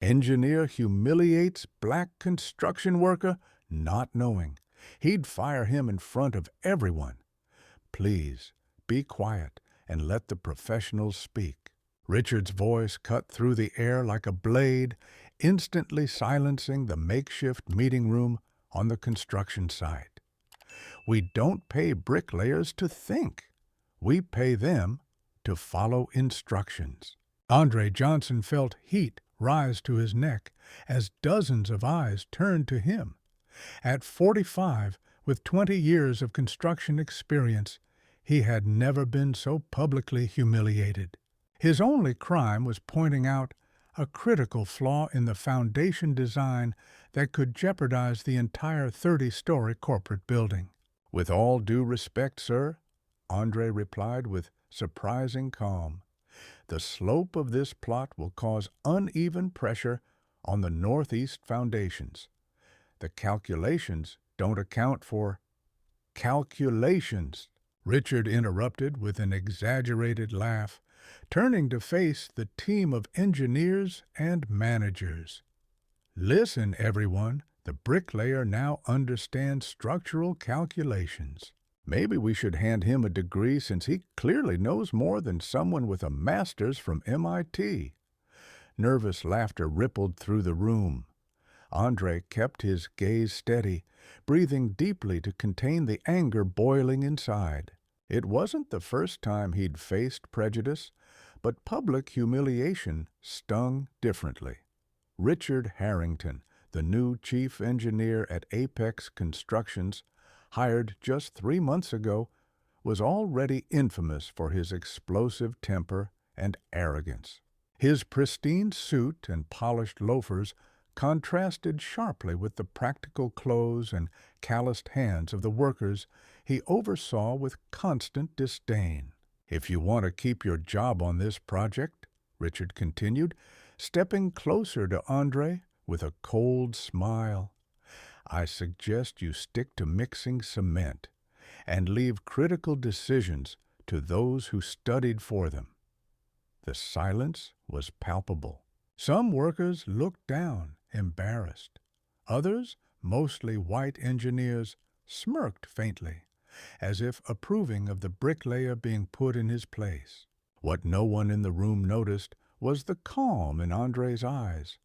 Engineer humiliates black construction worker, not knowing he'd fire him in front of everyone. Please, be quiet and let the professionals speak. Richard's voice cut through the air like a blade, instantly silencing the makeshift meeting room on the construction site. We don't pay bricklayers to think. We pay them to follow instructions. Andre Johnson felt heat rise to his neck as dozens of eyes turned to him. At 45, with 20 years of construction experience, he had never been so publicly humiliated. His only crime was pointing out a critical flaw in the foundation design that could jeopardize the entire 30-story corporate building. "With all due respect, sir," Andre replied with surprising calm, "the slope of this plot will cause uneven pressure on the northeast foundations. The calculations don't account for—" "Calculations," Richard interrupted with an exaggerated laugh, turning to face the team of engineers and managers. "Listen, everyone, the bricklayer now understands structural calculations. Maybe we should hand him a degree since he clearly knows more than someone with a master's from MIT. Nervous laughter rippled through the room. Andre kept his gaze steady, breathing deeply to contain the anger boiling inside. It wasn't the first time he'd faced prejudice, but public humiliation stung differently. Richard Harrington, the new chief engineer at Apex Constructions, hired just 3 months ago, was already infamous for his explosive temper and arrogance. His pristine suit and polished loafers contrasted sharply with the practical clothes and calloused hands of the workers he oversaw with constant disdain. "If you want to keep your job on this project," Richard continued, stepping closer to Andre with a cold smile, "I suggest you stick to mixing cement and leave critical decisions to those who studied for them." The silence was palpable. Some workers looked down, embarrassed. Others, mostly white engineers, smirked faintly, as if approving of the bricklayer being put in his place. What no one in the room noticed was the calm in Andre's eyes,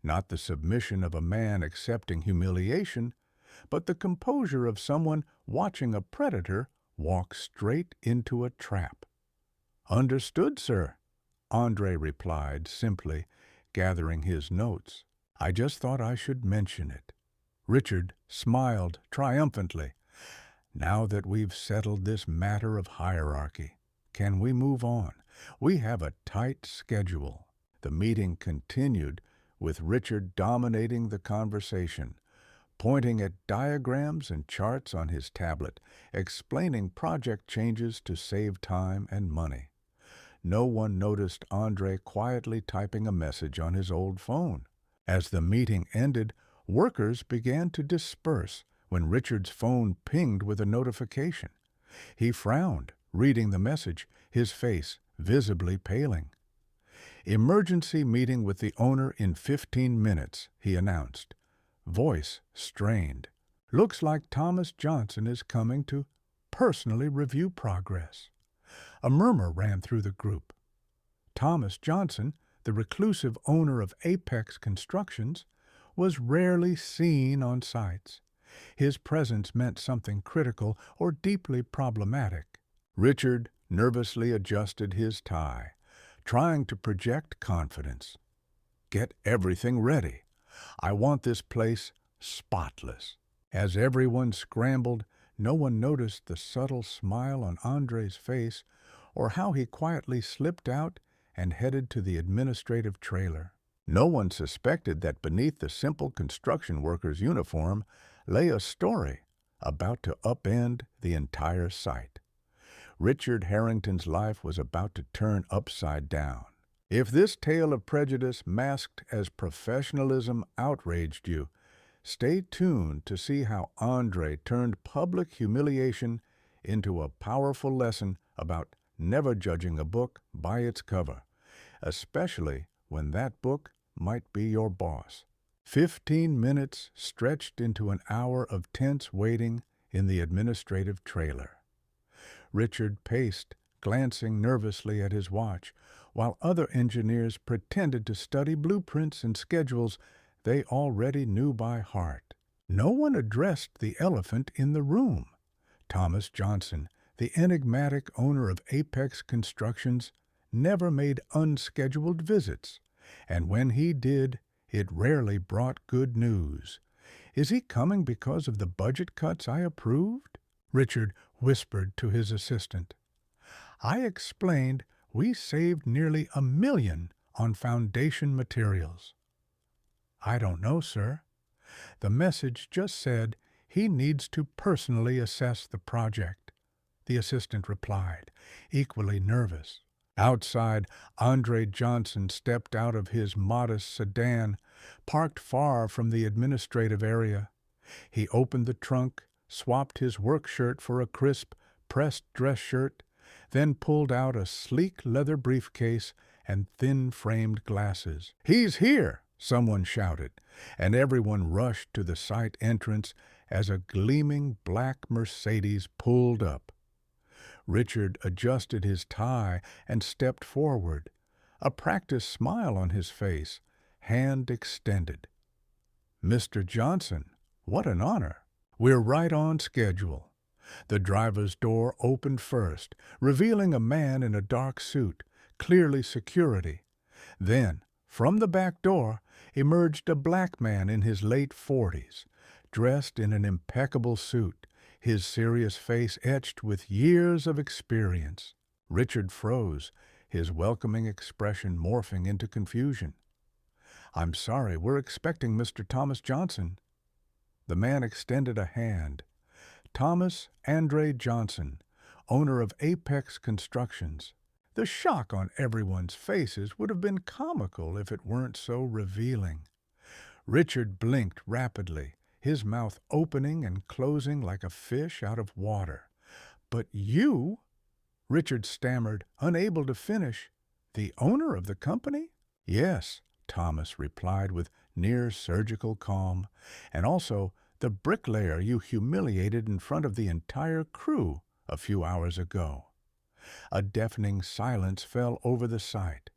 not the submission of a man accepting humiliation, but the composure of someone watching a predator walk straight into a trap. "Understood, sir," Andre replied simply, gathering his notes. "I just thought I should mention it." Richard smiled triumphantly. "Now that we've settled this matter of hierarchy, can we move on? We have a tight schedule." The meeting continued, with Richard dominating the conversation, pointing at diagrams and charts on his tablet, explaining project changes to save time and money. No one noticed Andre quietly typing a message on his old phone. As the meeting ended, workers began to disperse when Richard's phone pinged with a notification. He frowned, reading the message, his face visibly paling. "Emergency meeting with the owner in 15 minutes, he announced, voice strained. "Looks like Thomas Johnson is coming to personally review progress." A murmur ran through the group. Thomas Johnson, the reclusive owner of Apex Constructions, was rarely seen on sites. His presence meant something critical or deeply problematic. Richard nervously adjusted his tie, trying to project confidence. "Get everything ready. I want this place spotless." As everyone scrambled, no one noticed the subtle smile on Andre's face or how he quietly slipped out and headed to the administrative trailer. No one suspected that beneath the simple construction worker's uniform lay a story about to upend the entire site. Richard Harrington's life was about to turn upside down. If this tale of prejudice masked as professionalism outraged you, stay tuned to see how Andre turned public humiliation into a powerful lesson about never judging a book by its cover, especially when that book might be your boss. 15 minutes stretched into an hour of tense waiting in the administrative trailer. Richard paced, glancing nervously at his watch, while other engineers pretended to study blueprints and schedules they already knew by heart. No one addressed the elephant in the room. Thomas Johnson, the enigmatic owner of Apex Constructions, never made unscheduled visits, and when he did, it rarely brought good news. "Is he coming because of the budget cuts I approved?" Richard whispered to his assistant. I explained we saved nearly $1 million on foundation materials. "I don't know, sir. The message just said he needs to personally assess the project," the assistant replied, equally nervous. Outside, Andre Johnson stepped out of his modest sedan, parked far from the administrative area. He opened the trunk, swapped his work shirt for a crisp, pressed dress shirt, then pulled out a sleek leather briefcase and thin-framed glasses. "He's here!" someone shouted, and everyone rushed to the site entrance as a gleaming black Mercedes pulled up. Richard adjusted his tie and stepped forward, a practiced smile on his face, hand extended. "Mr. Johnson, what an honor. We're right on schedule." The driver's door opened first, revealing a man in a dark suit, clearly security. Then, from the back door, emerged a black man in his late 40s, dressed in an impeccable suit, his serious face etched with years of experience. Richard froze, his welcoming expression morphing into confusion. "I'm sorry, we're expecting Mr. Thomas Johnson." The man extended a hand. Thomas Andre Johnson, owner of Apex Constructions. The shock on everyone's faces would have been comical if it weren't so revealing. Richard blinked rapidly, his mouth opening and closing like a fish out of water. "But you," Richard stammered, unable to finish, "the owner of the company?" "Yes," Thomas replied with near-surgical calm, "and also the bricklayer you humiliated in front of the entire crew a few hours ago." A deafening silence fell over the site.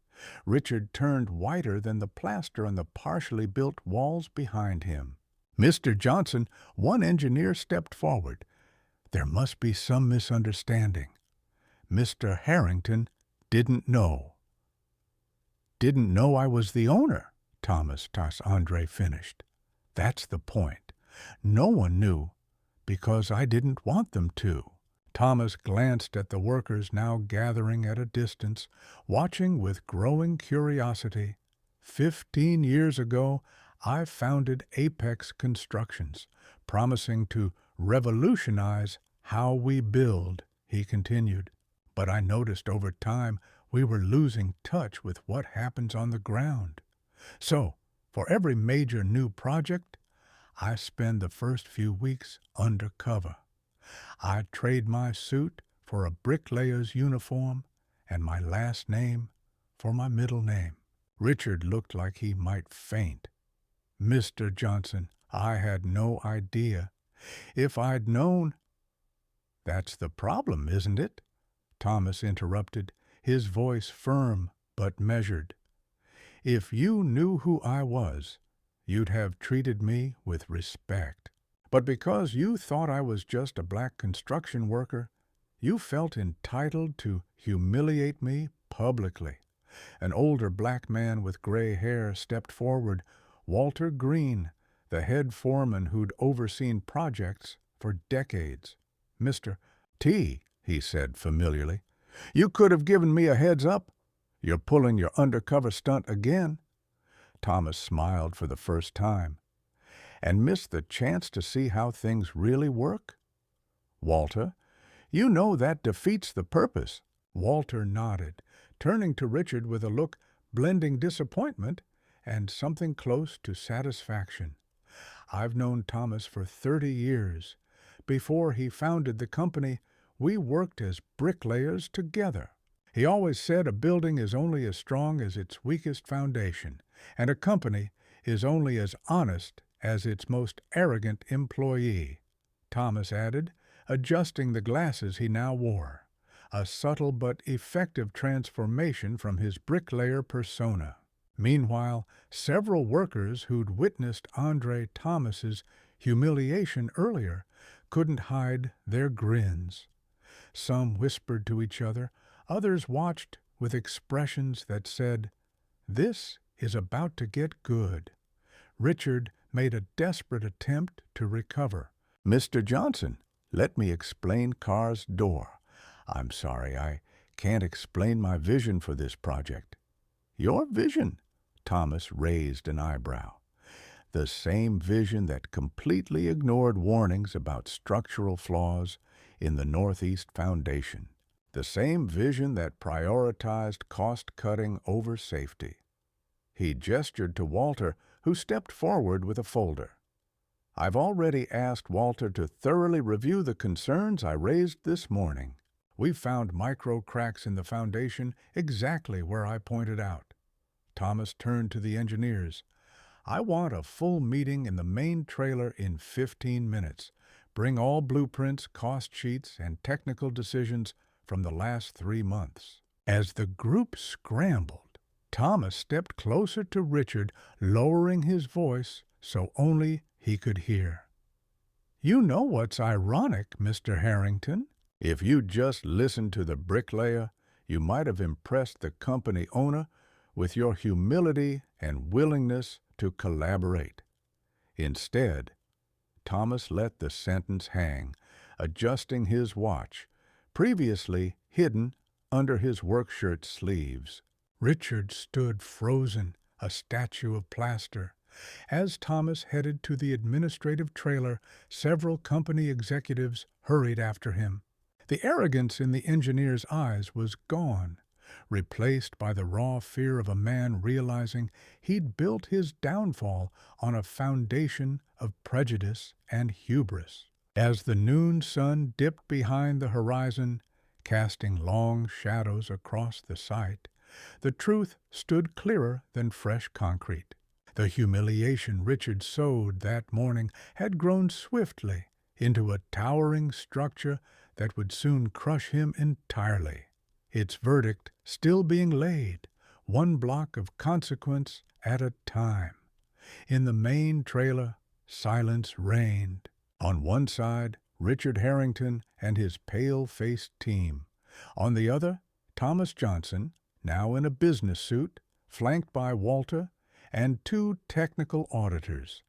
Richard turned whiter than the plaster on the partially built walls behind him. "Mr. Johnson," one engineer stepped forward. "There must be some misunderstanding. Mr. Harrington didn't know." "Didn't know I was the owner," Thomas Andre finished. "That's the point. No one knew, because I didn't want them to." Thomas glanced at the workers now gathering at a distance, watching with growing curiosity. 15 years ago, I founded Apex Constructions, promising to revolutionize how we build, he continued. But I noticed over time we were losing touch with what happens on the ground. So, for every major new project, I spend the first few weeks undercover. I trade my suit for a bricklayer's uniform and my last name for my middle name. Richard looked like he might faint. "Mr. Johnson, I had no idea. If I'd known—" "That's the problem, isn't it?" Thomas interrupted, his voice firm but measured. "If you knew who I was, you'd have treated me with respect. But because you thought I was just a black construction worker, you felt entitled to humiliate me publicly." An older black man with gray hair stepped forward, Walter Green, the head foreman who'd overseen projects for decades. "Mr. T," he said familiarly, "you could have given me a heads up. You're pulling your undercover stunt again." Thomas smiled for the first time. "And missed the chance to see how things really work?" "Walter, you know that defeats the purpose." Walter nodded, turning to Richard with a look blending disappointment and something close to satisfaction. "I've known Thomas for 30 years. Before he founded the company, we worked as bricklayers together. He always said a building is only as strong as its weakest foundation, and a company is only as honest as its most arrogant employee, Thomas added, adjusting the glasses he now wore, a subtle but effective transformation from his bricklayer persona. Meanwhile, several workers who'd witnessed Andre Thomas's humiliation earlier couldn't hide their grins. Some whispered to each other, others watched with expressions that said, "This is about to get good." Richard made a desperate attempt to recover. "Mr. Johnson, let me explain Carr's door. I'm sorry, I can't explain my vision for this project." "Your vision?" Thomas raised an eyebrow. "The same vision that completely ignored warnings about structural flaws in the Northeast Foundation. The same vision that prioritized cost-cutting over safety." He gestured to Walter, who stepped forward with a folder. "I've already asked Walter to thoroughly review the concerns I raised this morning. We've found micro cracks in the foundation exactly where I pointed out." Thomas turned to the engineers. "I want a full meeting in the main trailer in 15 minutes. Bring all blueprints, cost sheets, and technical decisions from the last 3 months." As the group scrambled, Thomas stepped closer to Richard, lowering his voice so only he could hear. "You know what's ironic, Mr. Harrington? If you'd just listened to the bricklayer, you might have impressed the company owner with your humility and willingness to collaborate. Instead, Thomas let the sentence hang, adjusting his watch, previously hidden under his work shirt sleeves. Richard stood frozen, a statue of plaster. As Thomas headed to the administrative trailer, several company executives hurried after him. The arrogance in the engineer's eyes was gone, replaced by the raw fear of a man realizing he'd built his downfall on a foundation of prejudice and hubris. As the noon sun dipped behind the horizon, casting long shadows across the site, the truth stood clearer than fresh concrete. The humiliation Richard sowed that morning had grown swiftly into a towering structure that would soon crush him entirely, its verdict still being laid, one block of consequence at a time. In the main trailer, silence reigned. On one side, Richard Harrington and his pale-faced team. On the other, Thomas Johnson, now in a business suit, flanked by Walter and 2 technical auditors.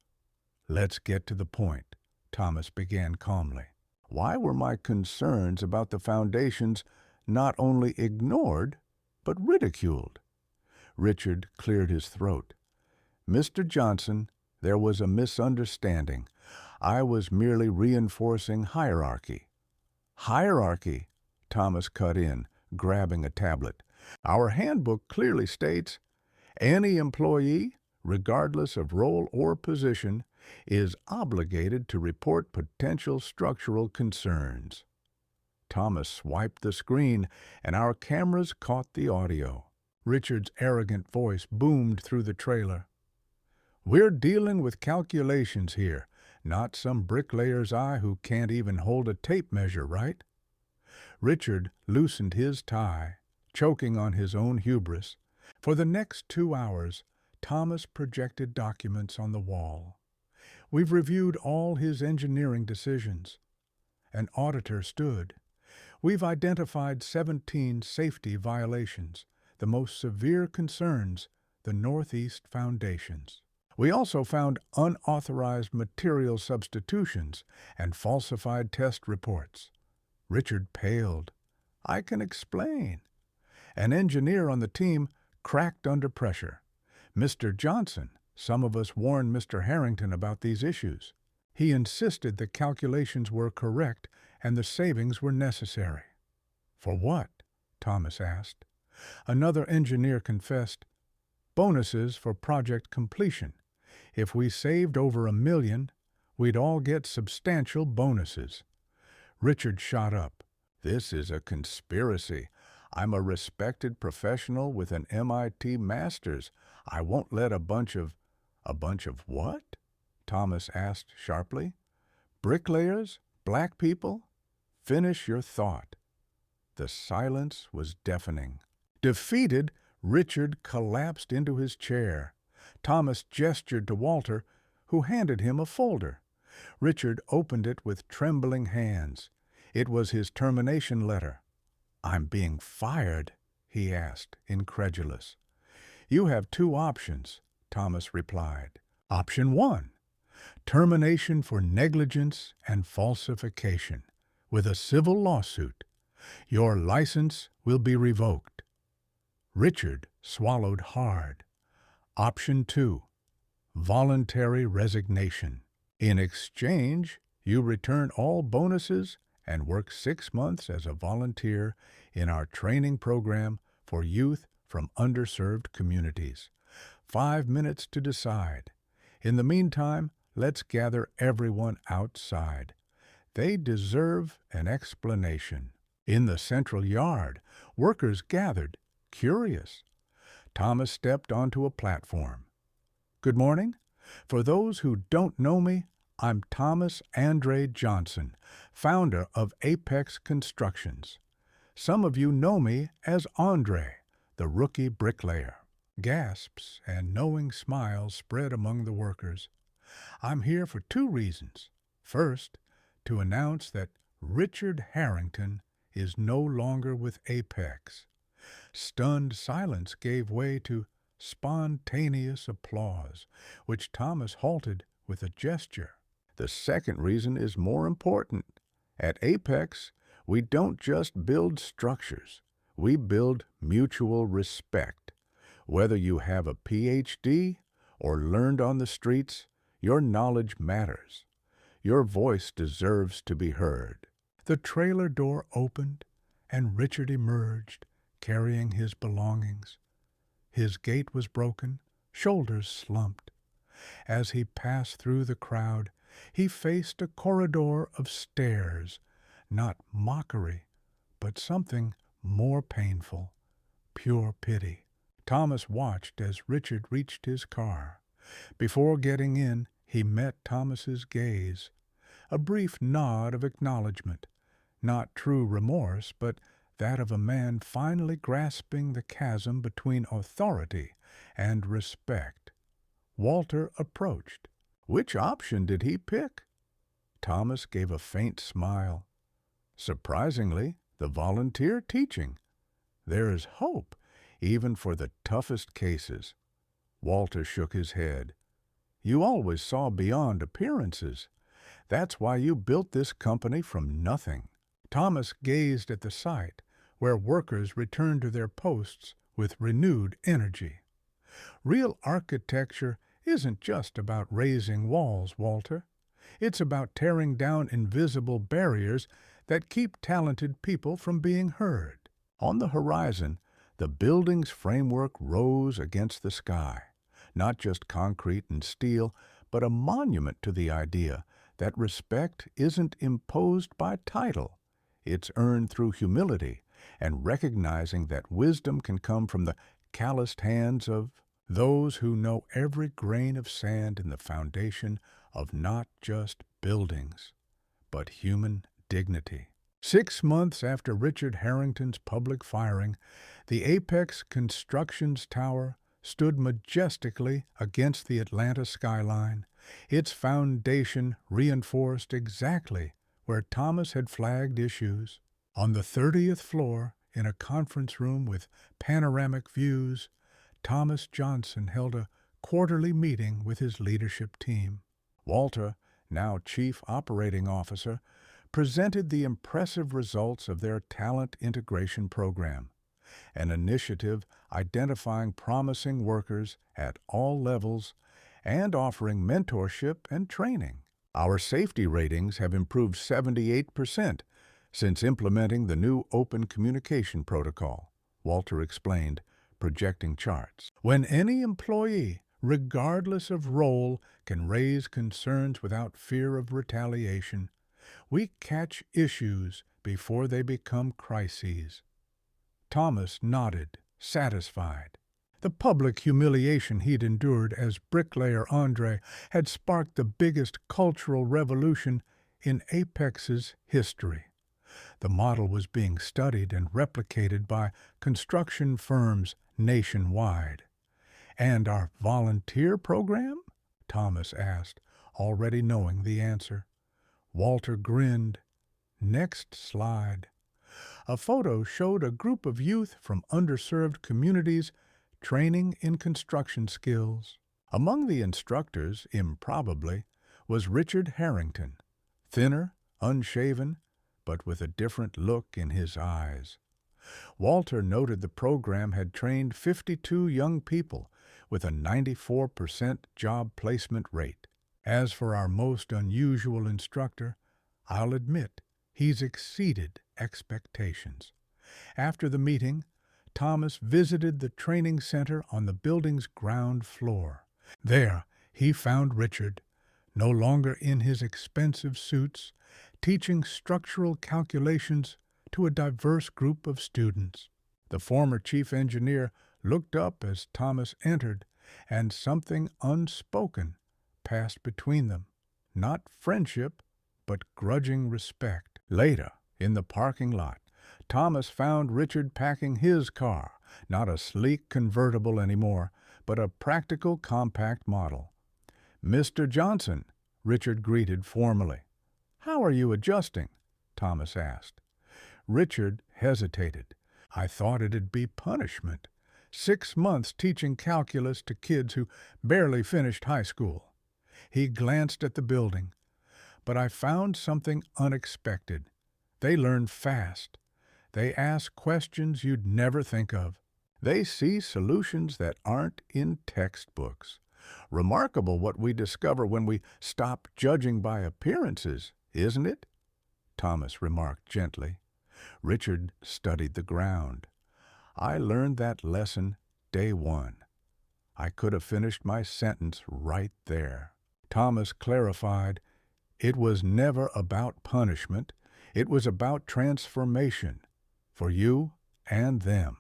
"Let's get to the point," Thomas began calmly. "Why were my concerns about the foundations not only ignored, but ridiculed?" Richard cleared his throat. "Mr. Johnson, there was a misunderstanding. I was merely reinforcing hierarchy." "Hierarchy?" Thomas cut in, grabbing a tablet. "Our handbook clearly states, any employee, regardless of role or position, is obligated to report potential structural concerns." Thomas swiped the screen, and our cameras caught the audio. Richard's arrogant voice boomed through the trailer. "We're dealing with calculations here, not some bricklayer's eye who can't even hold a tape measure, right?" Richard loosened his tie, choking on his own hubris. For the next 2 hours, Thomas projected documents on the wall. "We've reviewed all his engineering decisions." An auditor stood. "We've identified 17 safety violations, the most severe concerns the Northeast Foundations. We also found unauthorized material substitutions and falsified test reports." Richard paled. "I can explain." An engineer on the team cracked under pressure. "Mr. Johnson, some of us warned Mr. Harrington about these issues. He insisted the calculations were correct and the savings were necessary." "For what?" Thomas asked. Another engineer confessed, "Bonuses for project completion. If we saved over $1 million, we'd all get substantial bonuses." Richard shot up. "This is a conspiracy. I'm a respected professional with an MIT master's. I won't let A bunch of what? Thomas asked sharply. Bricklayers? Black people? Finish your thought. The silence was deafening. Defeated, Richard collapsed into his chair. Thomas gestured to Walter, who handed him a folder. Richard opened it with trembling hands. It was his termination letter. I'm being fired, he asked, incredulous. You have two options, Thomas replied. Option 1, termination for negligence and falsification, with a civil lawsuit. Your license will be revoked. Richard swallowed hard. Option 2, voluntary resignation. In exchange, you return all bonuses and work 6 months as a volunteer in our training program for youth from underserved communities. 5 minutes to decide. In the meantime, let's gather everyone outside. They deserve an explanation. In the central yard, workers gathered, curious. Thomas stepped onto a platform. Good morning. For those who don't know me, I'm Thomas Andre Johnson, founder of Apex Constructions. Some of you know me as Andre, the rookie bricklayer. Gasps and knowing smiles spread among the workers. I'm here for 2 reasons. First, to announce that Richard Harrington is no longer with Apex. Stunned silence gave way to spontaneous applause, which Thomas halted with a gesture. The second reason is more important. At Apex, we don't just build structures. We build mutual respect. Whether you have a PhD or learned on the streets, your knowledge matters. Your voice deserves to be heard. The trailer door opened, and Richard emerged, carrying his belongings. His gait was broken, shoulders slumped. As he passed through the crowd, he faced a corridor of stairs, not mockery, but something more painful, pure pity. Thomas watched as Richard reached his car. Before getting in, he met Thomas's gaze, a brief nod of acknowledgment, not true remorse, but that of a man finally grasping the chasm between authority and respect. Walter approached. Which option did he pick? Thomas gave a faint smile. Surprisingly, the volunteer teaching. There is hope, even for the toughest cases. Walter shook his head. You always saw beyond appearances. That's why you built this company from nothing. Thomas gazed at the site, where workers returned to their posts with renewed energy. Real architecture isn't just about raising walls, Walter. It's about tearing down invisible barriers that keep talented people from being heard. On the horizon, the building's framework rose against the sky, not just concrete and steel, but a monument to the idea that respect isn't imposed by title. It's earned through humility and recognizing that wisdom can come from the calloused hands of those who know every grain of sand in the foundation of not just buildings, but human dignity. 6 months after Richard Harrington's public firing, the Apex Constructions Tower stood majestically against the Atlanta skyline, its foundation reinforced exactly where Thomas had flagged issues. On the 30th floor, in a conference room with panoramic views, Thomas Johnson held a quarterly meeting with his leadership team. Walter, now Chief Operating Officer, presented the impressive results of their talent integration program, an initiative identifying promising workers at all levels and offering mentorship and training. Our safety ratings have improved 78% since implementing the new open communication protocol, Walter explained, projecting charts. When any employee, regardless of role, can raise concerns without fear of retaliation, we catch issues before they become crises. Thomas nodded, satisfied. The public humiliation he'd endured as bricklayer Andre had sparked the biggest cultural revolution in Apex's history. The model was being studied and replicated by construction firms nationwide. "And our volunteer program?" Thomas asked, already knowing the answer. Walter grinned. Next slide. A photo showed a group of youth from underserved communities training in construction skills. Among the instructors, improbably, was Richard Harrington, thinner, unshaven, but with a different look in his eyes. Walter noted the program had trained 52 young people with a 94% job placement rate. As for our most unusual instructor, I'll admit he's exceeded expectations. After the meeting, Thomas visited the training center on the building's ground floor. There, he found Richard, no longer in his expensive suits, teaching structural calculations to a diverse group of students. The former chief engineer looked up as Thomas entered, and something unspoken passed between them. Not friendship, but grudging respect. Later, in the parking lot, Thomas found Richard packing his car, not a sleek convertible anymore, but a practical compact model. "Mr. Johnson," Richard greeted formally. "How are you adjusting?" Thomas asked. Richard hesitated. "I thought it'd be punishment. 6 months teaching calculus to kids who barely finished high school." He glanced at the building. "But I found something unexpected. They learn fast. They ask questions you'd never think of. They see solutions that aren't in textbooks. Remarkable what we discover when we stop judging by appearances, isn't it?" Thomas remarked gently. Richard studied the ground. "I learned that lesson day one." I could have finished my sentence right there. Thomas clarified, "It was never about punishment. It was about transformation, for you and them."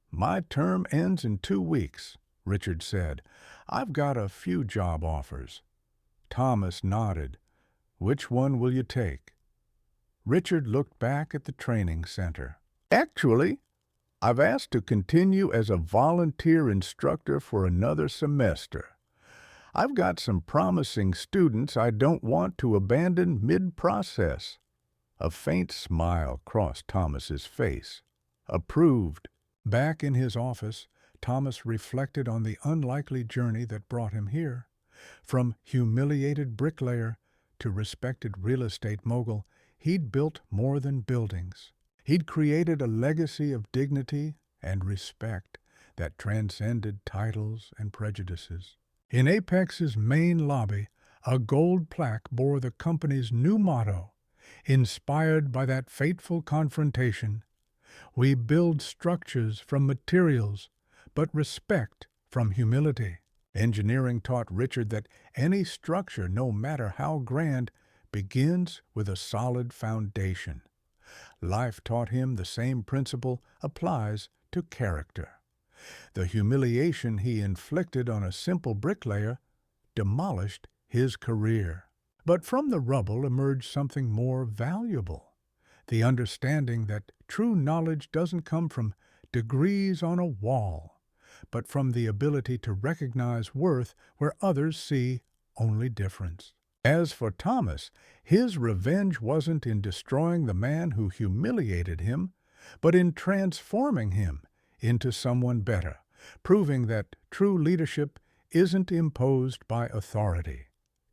"My term ends in 2 weeks," Richard said. "I've got a few job offers." Thomas nodded. "Which one will you take?" Richard looked back at the training center. "Actually, I've asked to continue as a volunteer instructor for another semester. I've got some promising students I don't want to abandon mid-process." A faint smile crossed Thomas's face. Approved. Back in his office, Thomas reflected on the unlikely journey that brought him here. From humiliated bricklayer to respected real estate mogul, he'd built more than buildings. He'd created a legacy of dignity and respect that transcended titles and prejudices. In Apex's main lobby, a gold plaque bore the company's new motto, inspired by that fateful confrontation: "We build structures from materials, but respect from humility." Engineering taught Richard that any structure, no matter how grand, begins with a solid foundation. Life taught him the same principle applies to character. The humiliation he inflicted on a simple bricklayer demolished his career. But from the rubble emerged something more valuable: the understanding that true knowledge doesn't come from degrees on a wall, but from the ability to recognize worth where others see only difference. As for Thomas, his revenge wasn't in destroying the man who humiliated him, but in transforming him into someone better, proving that true leadership isn't imposed by authority.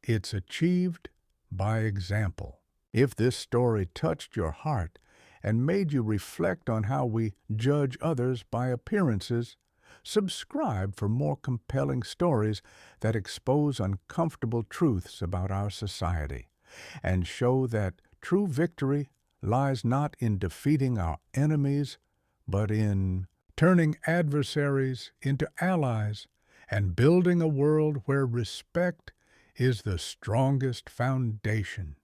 It's achieved by example. If this story touched your heart and made you reflect on how we judge others by appearances, subscribe for more compelling stories that expose uncomfortable truths about our society and show that true victory lies not in defeating our enemies, but in turning adversaries into allies and building a world where respect is the strongest foundation.